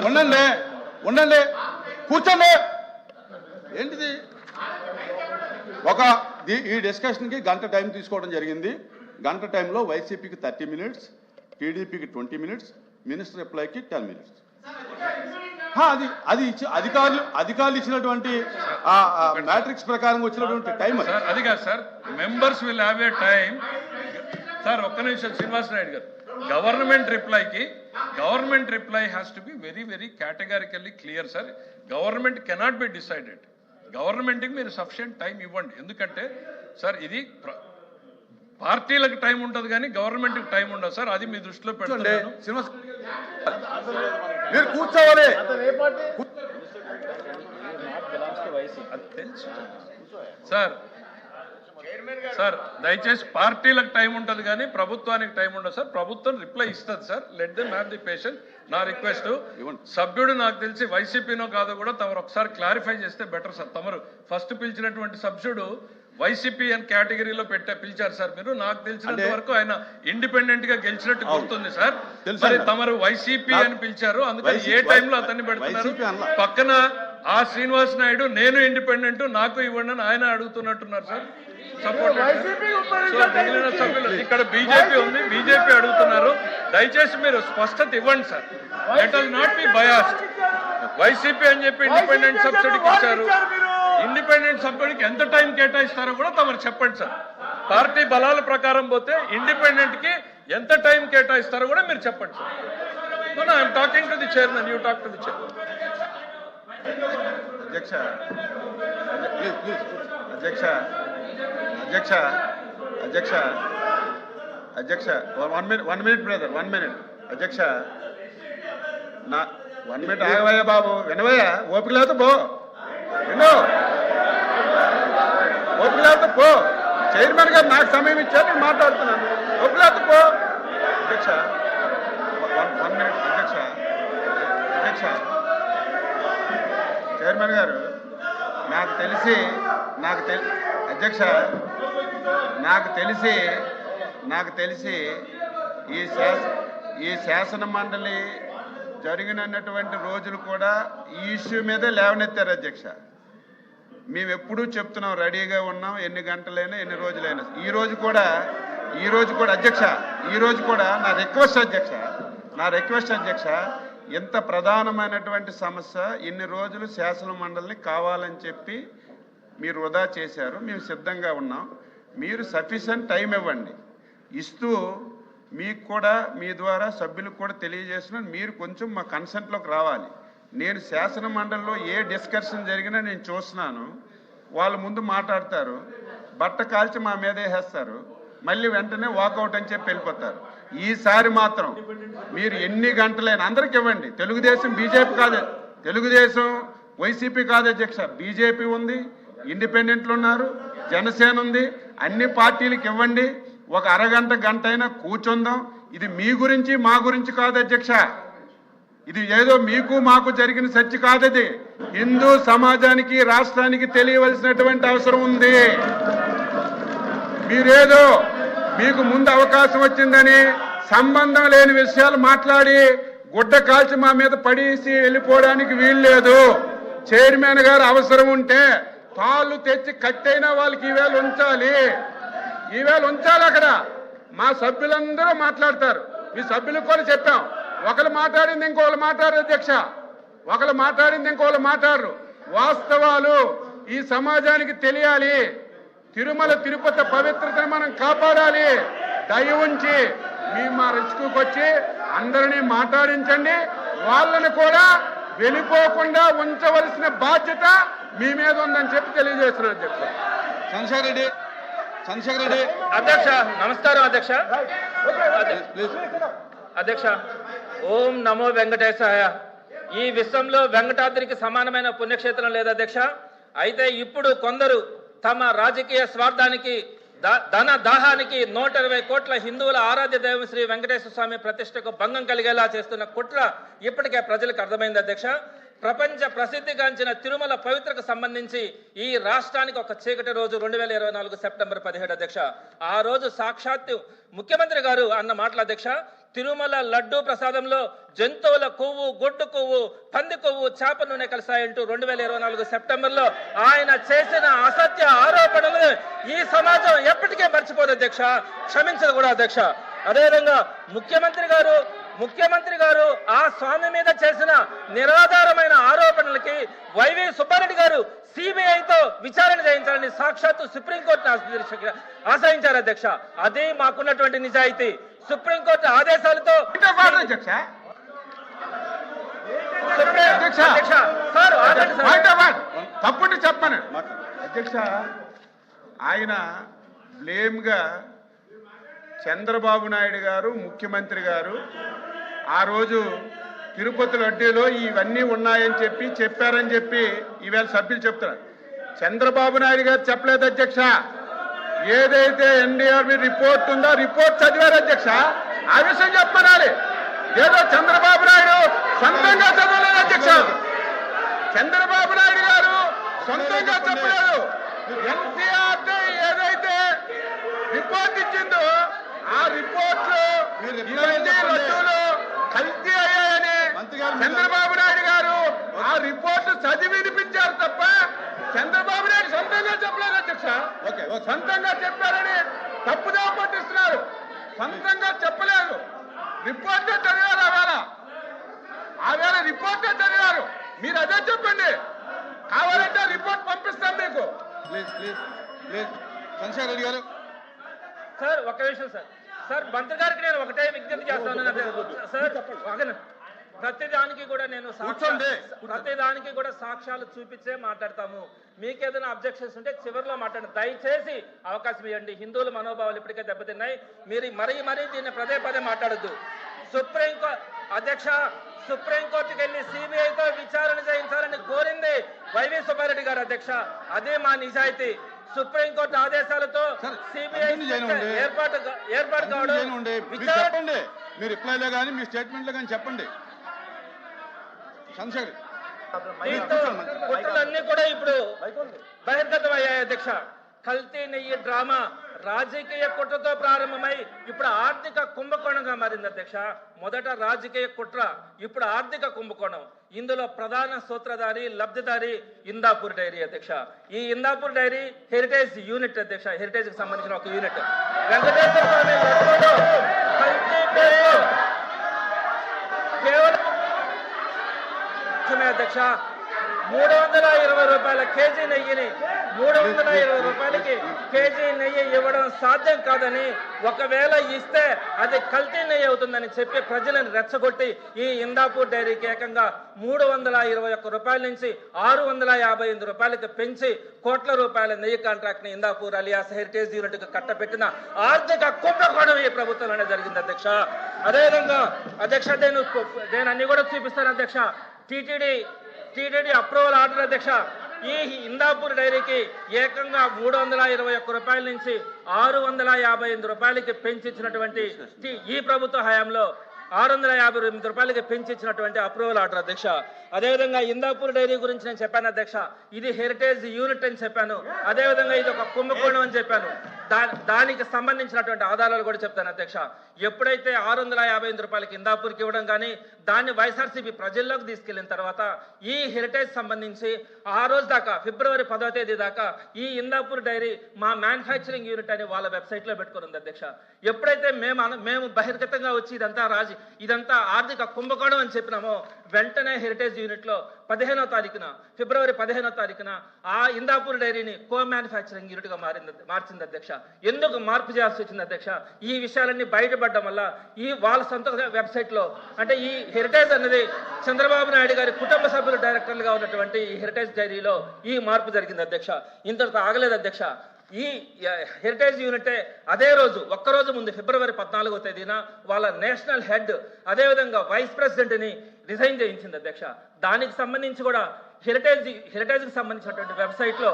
ఉండండి ఉండండి కూర్చోండి. ఏంటిది ఈ డిస్కషన్కి గంట టైం తీసుకోవడం జరిగింది. గంట టైంలో వైసీపీకి 30 minutes, టీడీపీకి 20 minutes, మినిస్టర్ రిప్లైకి 10 minutes. అది అధికారులు ఇచ్చినటువంటి మ్యాట్రిక్స్ ప్రకారం వచ్చినటువంటి టైం అది కాదు sir. Members will have a time sir. ఒక్క నిమిషం శ్రీనివాస్ నాయుడు గారు. Government reply has to be very very కేటగారికల్లీ clear sir. Government cannot be decided. గవర్నమెంట్కి మీరు సఫిషియంట్ టైం ఇవ్వండి. ఎందుకంటే సార్ ఇది పార్టీలకు టైం ఉంటుంది కానీ గవర్నమెంట్కి టైం ఉండదు సార్. అది మీ దృష్టిలో పెట్టండి. మీరు కూర్చోవాలి. అది తెలుసు సార్. దయచేసి పార్టీలకు టైం ఉంటుంది కానీ ప్రభుత్వానికి టైం ఉండదు సార్. ప్రభుత్వం రిప్లై ఇస్తుంది sir. Let them have the patience. నా రిక్వెస్ట్ సభ్యుడు నాకు తెలిసి వైసీపీనో కాదో కూడా తమరు ఒకసారి క్లారిఫై చేస్తే బెటర్ సార్. తమరు ఫస్ట్ పిలిచినటువంటి సభ్యుడు వైసీపీ అని కేటగిరీలో పిలిచారు సార్. మీరు నాకు తెలిసినంత వరకు ఆయన ఇండిపెండెంట్ గా గెలిచినట్టు గుర్తుంది సార్. మరి తమరు వైసీపీ అని పిలిచారు, అందుకని ఏ టైంలో అతన్ని పెడుతున్నారు? పక్కన ఆ శ్రీనివాస్ నాయుడు నేను ఇండిపెండెంట్ నాకు ఇవ్వండి అని ఆయన అడుగుతున్నట్టున్నారు సార్. సపోర్ట్ మిగిలిన సభ్యులు ఇక్కడ బీజేపీ ఉంది, బీజేపీ అడుగుతున్నారు. దయచేసి మీరు స్పష్టత ఇవ్వండి sir. Let us not be biased. YCP అని చెప్పి ఇండిపెండెంట్ సబ్సిడీకి ఇచ్చారు. ఇండిపెండెంట్ సభ్యుడికి ఎంత టైం కేటాయిస్తారో కూడా తమరు చెప్పండి సార్. పార్టీ బలాల ప్రకారం పోతే ఇండిపెండెంట్ కి ఎంత టైం కేటాయిస్తారో కూడా మీరు చెప్పండి sir. I'm talking to the chairman, you talk to the chairman. అధ్యక్ష అధ్యక్ష అధ్యక్ష అధ్యక్ష అధ్యక్ష 1 minute బ్రదర్, 1 minute. అధ్యక్ష 1 minute ఆగవయ్యా బాబు. వినవయ్యా, ఓపిక లేకపోతే పో. విను, ఓపిక లేకపోతే పో. చైర్మన్ గారు నాకు సమయం ఇచ్చారు, నేను మాట్లాడుతున్నాను. ఓపిక లేకపోతే పో. అధ్యక్ష 1 minute. అధ్యక్ష అధ్యక్ష చైర్మన్ గారు అధ్యక్ష నాకు తెలిసి ఈ శాసన మండలి జరిగినటువంటి రోజులు కూడా ఈ ఇష్యూ మీదే లేవనెత్తారు అధ్యక్ష. మేము ఎప్పుడూ చెప్తున్నాం, రెడీగా ఉన్నాం, ఎన్ని గంటలైనా ఎన్ని రోజులైనా. ఈ రోజు కూడా అధ్యక్ష, ఈ రోజు కూడా నా రిక్వెస్ట్ అధ్యక్ష, ఎంత ప్రధానమైనటువంటి సమస్య ఇన్ని రోజులు శాసన మండలిని కావాలని చెప్పి మీరు వృధా చేశారు. మేము సిద్ధంగా ఉన్నాం. మీరు సఫిషియెంట్ టైం ఇవ్వండి. ఇస్తూ మీకు కూడా మీ ద్వారా సభ్యులకు కూడా తెలియజేసిన మీరు కొంచెం మా కన్సెంట్లోకి రావాలి. నేను శాసన మండలిలో ఏ డిస్కషన్ జరిగినా నేను చూస్తున్నాను. వాళ్ళ ముందు మాట్లాడతారు, బట్ట కాల్చి మా మీద వేసేస్తారు, మళ్ళీ వెంటనే వాకౌట్ అని చెప్పి వెళ్ళిపోతారు. ఈసారి మాత్రం మీరు ఎన్ని గంటలైనా అందరికి ఇవ్వండి. తెలుగుదేశం బీజేపీ కాదు, తెలుగుదేశం వైసీపీ కాదు అధ్యక్ష, బీజేపీ ఉంది, ఇండిపెండెంట్లు ఉన్నారు, జనసేన ఉంది. అన్ని పార్టీలకు ఇవ్వండి. ఒక అరగంట గంట అయినా కూర్చుందాం. ఇది మీ గురించి మా గురించి కాదు అధ్యక్ష. ఇది ఏదో మీకు మాకు జరిగిన చర్చ కాదది. హిందూ సమాజానికి రాష్ట్రానికి తెలియవలసినటువంటి అవసరం ఉంది. మీరేదో మీకు ముందు అవకాశం వచ్చిందని సంబంధం లేని విషయాలు మాట్లాడి గుడ్డ కాల్చి మా మీద పడేసి వెళ్ళిపోవడానికి వీల్లేదు. చైర్మన్ గారు అవసరం ఉంటే తాళ్ళు తెచ్చి కట్టైనా వాళ్ళకి ఈవేళ ఉంచాలి అక్కడ. మా సభ్యులందరూ మాట్లాడతారు. మీ సభ్యులకు కూడా చెప్పాం, ఒకరు మాట్లాడింది ఇంకోళ్ళు మాట్లాడరు అధ్యక్ష, ఒకరు మాట్లాడింది ఇంకోళ్ళు మాట్లాడరు. వాస్తవాలు ఈ సమాజానికి తెలియాలి. తిరుమల తిరుపతి పవిత్రతను మనం కాపాడాలి. దయ ఉంచి మా రెస్క్యూకి వచ్చి అందరినీ మాట్లాడించండి. వాళ్ళని కూడా వెళ్ళిపోకుండా ఉంచవలసిన బాధ్యత మీ మీద ఉందని చెప్పి తెలియజేస్తున్నారు అధ్యక్ష. చంద్రశేఖర్ రెడ్డి అధ్యక్ష. నమస్కారం అధ్యక్ష. అధ్యక్ష, ఓం నమో వెంకటేశాయ. ఈ విశ్వంలో వెంకటాద్రికి సమానమైన పుణ్యక్షేత్రం లేదు అధ్యక్ష. అయితే ఇప్పుడు కొందరు తమ రాజకీయ స్వార్థానికి ధన దాహానికి 120 కోట్ల హిందువుల ఆరాధ్య దైవం శ్రీ వెంకటేశ్వర స్వామి ప్రతిష్టకు భంగం కలిగేలా చేస్తున్న కుట్ర ఇప్పటికే ప్రజలకు అర్థమైంది అధ్యక్ష. ప్రపంచ ప్రసిద్ధిగాంచిన తిరుమల పవిత్రకు సంబంధించి ఈ రాష్ట్రానికి ఒక చీకటి రోజు 2024 సెప్టెంబర్ 17 అధ్యక్ష. ఆ రోజు సాక్షాత్తు ముఖ్యమంత్రి గారు అన్న మాటల అధ్యక్ష, తిరుమల లడ్డూ ప్రసాదంలో జంతువుల కొవ్వు, గొడ్డు కొవ్వు, పంది కొవ్వు, చేప నూనె కలిసాయంటూ 2024 సెప్టెంబర్లో ఆయన చేసిన అసత్య ఆరోపణలు ఈ సమాజం ఎప్పటికే మర్చిపోదు అధ్యక్ష, క్షమించదు కూడా అధ్యక్ష. అదేవిధంగా ముఖ్యమంత్రి గారు ఆ స్వామి మీద చేసిన నిరాధారమైన ఆరోపణలకి వైవి సుబ్బారెడ్డి గారు సిబిఐతో విచారణ చేయించాలని సాక్షాత్తు సుప్రీంకోర్టును ఆశ్రయించారు అధ్యక్ష. అదే మాకున్నటువంటి నిజాయితీ. సుప్రీంకోర్టు ఆదేశాలతో తప్పుడు చెప్పను అధ్యక్ష. ఆయన బ్లేమ్ గా చంద్రబాబు నాయుడు గారు ముఖ్యమంత్రి గారు ఆ రోజు తిరుపతి లడ్డూలో ఇవన్నీ ఉన్నాయని చెప్పారని చెప్పి ఈవేళ సభ్యులు చెప్తున్నారు. చంద్రబాబు నాయుడు గారు చెప్పలేదు అధ్యక్ష. ఏదైతే ఎన్డీఆర్బీ రిపోర్ట్ ఉందో రిపోర్ట్ చదివారు అధ్యక్ష. ఆ విషయం చెప్పనాలి. ఏదో చంద్రబాబు నాయుడు సొంతంగా చదవలేదు అధ్యక్ష. చంద్రబాబు నాయుడు గారు సొంతంగా చెప్పలేదు. ఎన్టీఆర్ ఏదైతే రిపోర్ట్ ఇచ్చిందో ఆ రిపోర్ట్ లడ్డూలు కల్తీ అయ్యాయని చంద్రబాబు నాయుడు గారు ఆ రిపోర్ట్ చదివి వినిపించారు తప్ప చంద్రబాబు నాయుడు సొంతంగా చెప్పలేదు అధ్యక్ష. సొంతంగా చెప్పారని తప్పుదా పట్టిస్తున్నారు. సొంతంగా చెప్పలేదు. రిపోర్టే చదివారు. ఆవేళ రిపోర్టే చదివారు. మీరు అదే చెప్పండి. కావాలంటే రిపోర్ట్ పంపిస్తాం మీకు. చంద్రశేఖర్ రెడ్డి గారు సార్ ఒక్క విషయం సార్ మంత్రి గారికి నేను ఒకటే విజ్ఞప్తి చేస్తాను సార్. ప్రతిదానికి కూడా నేను ప్రతిదానికి కూడా సాక్ష్యాలు చూపించే మాట్లాడతాము. మీకేదైనా అబ్జెక్షన్స్ ఉంటే చివరిలో మాట్లాడండి. దయచేసి అవకాశం ఇవ్వండి. హిందువుల మనోభావాలు ఇప్పటికే దెబ్బతిన్నాయి. మీరు మరీ దీన్ని పదే మాట్లాడద్దు. సుప్రీంకోర్టుకి వెళ్ళి సిబిఐతో విచారణ చేయించాలని కోరింది వైవి సుబ్బారెడ్డి గారు అధ్యక్ష. అదే మా నిజాయితీ. సుప్రీంకోర్టు ఆదేశాలతో సిబిఐ ఏర్పాటు కావడం. చెప్పండి, మీ రిప్లైలో కానీ మీ స్టేట్మెంట్లో కానీ చెప్పండి. చంద్రశేఖర్ కుట్రలన్నీ కూడా ఇప్పుడు బహిర్గతం అయ్యాయి అధ్యక్ష. కల్తీ నెయ్యి డ్రామా రాజకీయ కుట్రతో ప్రారంభమై ఇప్పుడు ఆర్థిక కుంభకోణంగా మారింది అధ్యక్ష. మొదట రాజకీయ కుట్ర, ఇప్పుడు ఆర్థిక కుంభకోణం. ఇందులో ప్రధాన సూత్రధారి, లబ్ధిదారి ఇందాపూర్ డైరీ అధ్యక్ష. ఈ ఇందాపూర్ డైరీ హెరిటేజ్ యూనిట్ అధ్యక్ష. హెరిటేజ్ కి సంబంధించిన ఒక యూనిట్. వెంకటేశ్వర స్వామి కల్తీ పేరుతో కేవలం అధ్యక్ష 320 రూపాయల కేజీ నెయ్యిని 320 రూపాయలకి కేజీ నెయ్యి ఇవ్వడం సాధ్యం కాదని, ఒకవేళ ఇస్తే అది కల్తీ నెయ్యి అవుతుందని చెప్పి ప్రజలను రెచ్చగొట్టి ఈ ఇందాపూర్ డైరీకి ఏకంగా 321 రూపాయల నుంచి 658 రూపాయలకి పెంచి కోట్ల రూపాయల నెయ్యి కాంట్రాక్ట్ ని ఇందాపూర్ అలియాస్ హెరిటేజ్ యూనిట్ కు కట్టబెట్టిన ఆర్థిక కుంభకోణం ఈ ప్రభుత్వంలోనే జరిగింది అధ్యక్ష. అదేవిధంగా అధ్యక్ష నేను అన్ని కూడా చూపిస్తాను అధ్యక్ష. టీటీడీ అప్రూవల్ ఆర్డర్ అధ్యక్ష. ఈ ఇందాపూర్ డైరీకి ఏకంగా 321 రూపాయల నుంచి 658 రూపాయలకి పెంచిచ్చినటువంటి ఈ ప్రభుత్వ హయాంలో 658 రూపాయలకి పెంచిచ్చినటువంటి అప్రూవల్ ఆర్డర్ అధ్యక్ష. అదేవిధంగా ఇందాపూర్ డైరీ గురించి నేను చెప్పాను అధ్యక్ష. ఇది హెరిటేజ్ యూనిట్ అని చెప్పాను. అదేవిధంగా ఇది ఒక కుంభకోణం అని చెప్పాను. దానికి సంబంధించినటువంటి ఆధారాలు కూడా చెప్తాను అధ్యక్ష. ఎప్పుడైతే 658 రూపాయలకి ఇందాపూర్కి ఇవ్వడం కానీ దాన్ని వైఎస్ఆర్సీపీ ప్రజల్లోకి తీసుకెళ్లిన తర్వాత ఈ హెరిటేజ్ సంబంధించి ఆ రోజు దాకా ఫిబ్రవరి 10వ తేదీ దాకా ఈ ఇందాపూర్ డైరీ మా మ్యానుఫ్యాక్చరింగ్ యూనిట్ అని వాళ్ళ వెబ్సైట్ లో పెట్టుకుని ఉంది అధ్యక్ష. ఎప్పుడైతే మేము బహిర్గతంగా వచ్చి ఇదంతా ఆర్థిక కుంభకోణం అని చెప్పినామో వెంటనే హెరిటేజ్ యూనిట్ లో ఫిబ్రవరి 15వ తారీఖున ఆ ఇందాపూర్ డైరీని కో మ్యానుఫ్యాక్చరింగ్ యూనిట్ గా మార్చింది అధ్యక్ష. ఎందుకు మార్పు చేయాల్సి వచ్చింది అధ్యక్ష? ఈ విషయాలన్నీ బయటపడడం వల్ల వాళ్ళ సొంత వెబ్సైట్ లో, అంటే ఈ హెరిటేజ్ అనేది చంద్రబాబు నాయుడు గారి కుటుంబ సభ్యులు డైరెక్టర్లుగా ఉన్నటువంటి ఈ హెరిటేజ్ డైరీలో ఈ మార్పు జరిగింది అధ్యక్ష. ఇంతటితో ఆగలేదు అధ్యక్ష. ఈ హెరిటేజ్ యూనిటే అదే రోజు ఒక్కరోజు ముందు ఫిబ్రవరి 14వ తేదీన వాళ్ళ నేషనల్ హెడ్ అదేవిధంగా వైస్ ప్రెసిడెంట్ ని రిజైన్ చేయించింది అధ్యక్ష. దానికి సంబంధించి కూడా హెరిటేజ్ కి సంబంధించినటువంటి వెబ్సైట్ లో